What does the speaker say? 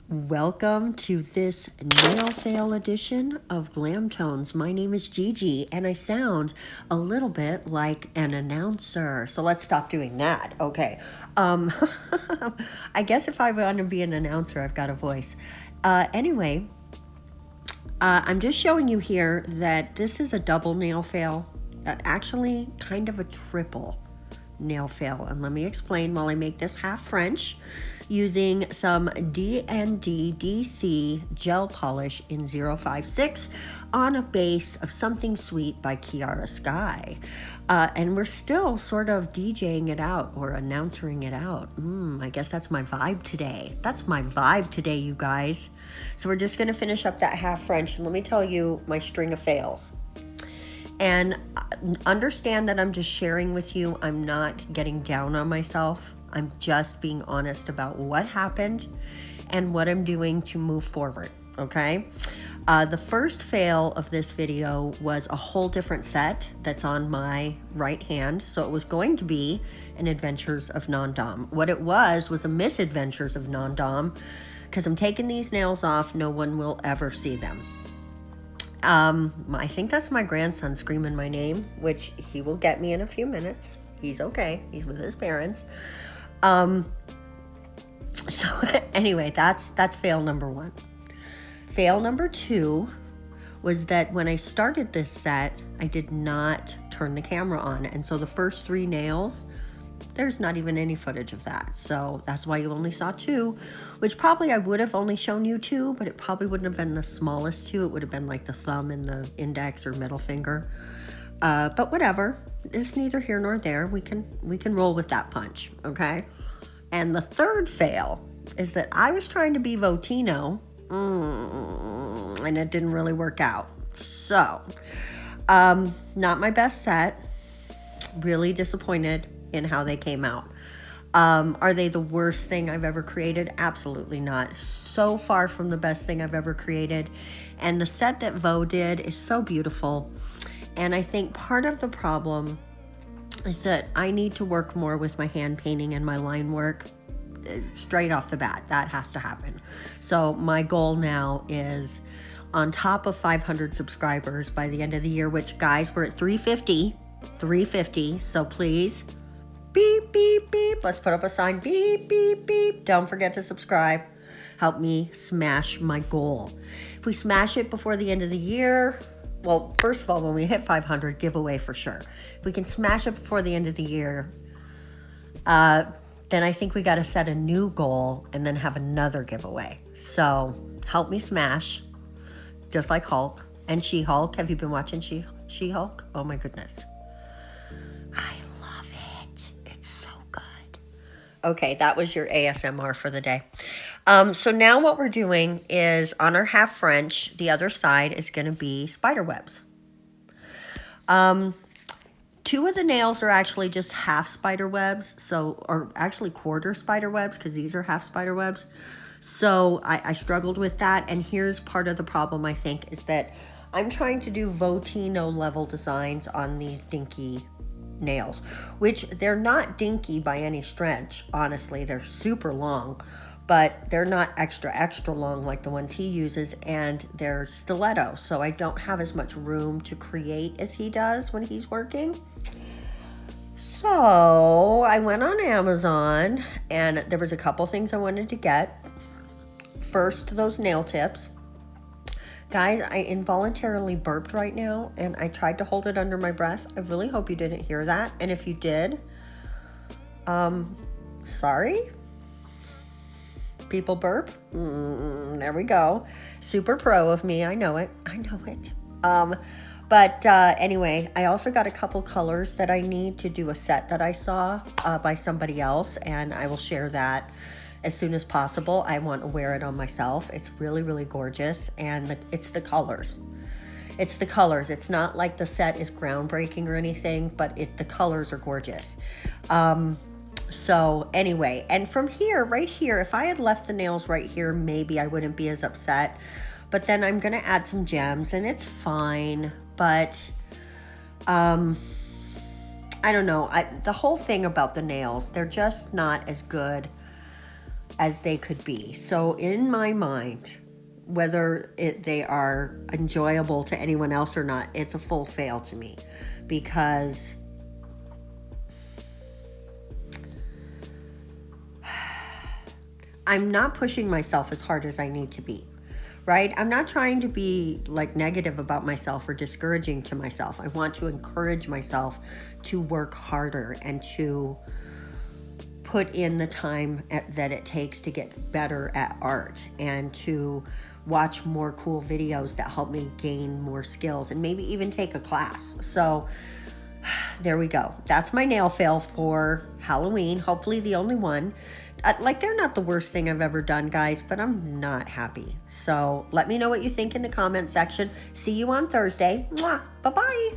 Welcome to this nail fail edition of Glam Tones. My name is Gigi and I sound a little bit like an announcer. So let's stop doing that. Okay. I guess if I want to be an announcer, I've got a voice. Anyway, I'm just showing you here that this is a double nail fail. Actually, kind of a triple nail fail. And let me explain while I make this half French using some DND DC gel polish in 056 on a base of Something Sweet by Kiara Sky. And we're still sort of DJing it out or announcing it out. I guess that's my vibe today. That's my vibe today, you guys. So we're just going to finish up that half French. And let me tell you my string of fails. And understand that I'm just sharing with you. I'm not getting down on myself. I'm just being honest about what happened and what I'm doing to move forward, okay? The first fail of this video was a whole different set that's on my right hand. So it was going to be an Adventures of Non-Dom. What it was a Misadventures of Non-Dom, because I'm taking these nails off. No one will ever see them. I think that's my grandson screaming my name, which he will get me in a few minutes. He's okay. He's with his parents. So anyway, that's fail number one. Fail number two was that when I started this set, I did not turn the camera on. And so the first three nails, there's not even any footage of that. So that's why you only saw two, which probably I would have only shown you two, but it probably wouldn't have been the smallest two. It would have been like the thumb and the index or middle finger. But whatever, it's neither here nor there. We can roll with that punch, okay? And the third fail is that I was trying to be Votino, and it didn't really work out. So, not my best set. Really disappointed in how they came out. Are they the worst thing I've ever created? Absolutely not. So far from the best thing I've ever created. And the set that Vo did is so beautiful. And I think part of the problem is that I need to work more with my hand painting and my line work straight off the bat. That has to happen. So my goal now is on top of 500 subscribers by the end of the year, which guys, we're at 350. So please, beep, beep, beep. Let's put up a sign, beep, beep, beep. Don't forget to subscribe. Help me smash my goal. If we smash it before the end of the year, well, first of all, when we hit 500, giveaway for sure. If we can smash it before the end of the year, then I think we got to set a new goal and then have another giveaway. So help me smash, just like Hulk and She-Hulk. Have you been watching She-Hulk? Oh my goodness. I love it. It's so good. Okay, that was your ASMR for the day. So now what we're doing is on our half French, the other side is going to be spider webs. Two of the nails are actually just half spider webs, or actually quarter spider webs, because these are half spider webs. So I struggled with that, and here's part of the problem, I think, is that I'm trying to do Votino level designs on these dinky nails, which they're not dinky by any stretch. Honestly, they're super long, but they're not extra long like the ones he uses, and they're stiletto, so I don't have as much room to create as he does when he's working. So I went on Amazon, and there was a couple things I wanted to get. First, those nail tips. Guys, I involuntarily burped right now, and I tried to hold it under my breath. I really hope you didn't hear that, and if you did, sorry. People burp. There we go. Super pro of me. I know it. But anyway, I also got a couple colors that I need to do a set that I saw by somebody else, and I will share that as soon as possible. I want to wear it on myself. It's really, really gorgeous, and it's the colors. It's the colors. It's not like the set is groundbreaking or anything, but the colors are gorgeous. So anyway, and from here, right here, if I had left the nails right here, maybe I wouldn't be as upset. But then I'm going to add some gems, and it's fine. But I I don't know. The whole thing about the nails, they're just not as good as they could be. So in my mind, whether they are enjoyable to anyone else or not, it's a full fail to me, because I'm not pushing myself as hard as I need to be, right? I'm not trying to be like negative about myself or discouraging to myself. I want to encourage myself to work harder and to put in the time that it takes to get better at art, and to watch more cool videos that help me gain more skills, and maybe even take a class. So there we go. That's my nail fail for Halloween. Hopefully the only one. Like, they're not the worst thing I've ever done, guys, but I'm not happy. So let me know what you think in the comment section. See you on Thursday. Mwah. Bye-bye.